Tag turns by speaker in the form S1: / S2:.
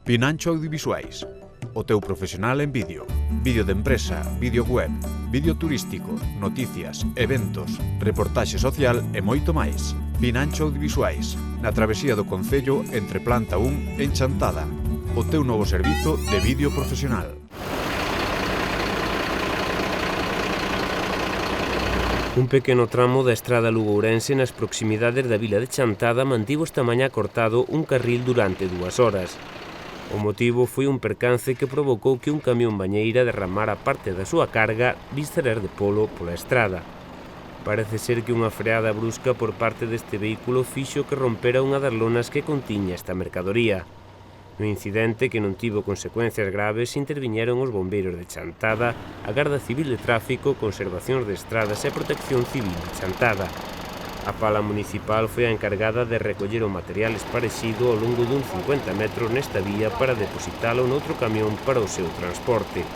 S1: Pinancho Audiovisuais, o teu profesional en vídeo. Vídeo de empresa, vídeo web, vídeo turístico, noticias, eventos, reportaxe social e moito máis. Pinancho Audiovisuais, na travesía do Concello entre Planta 1 en Chantada. O teu novo servizo de vídeo profesional.
S2: Un pequeno tramo da estrada lugourense nas proximidades da vila de Chantada mantivo esta mañá cortado un carril durante 2 horas. O motivo foi un percance que provocou que un camión bañeira derramara parte da súa carga viscerar de polo pola estrada. Parece ser que unha freada brusca por parte deste vehículo fixo que rompera unha das lonas que contiña esta mercadoría. No incidente, que non tivo consecuencias graves, interviñeron os bombeiros de Chantada, a Garda Civil de Tráfico, Conservación de Estradas e Protección Civil de Chantada. A pala municipal foi a encargada de recoller o material esparexido ao longo dun 50 metros nesta vía para depositalo noutro camión para o seu transporte.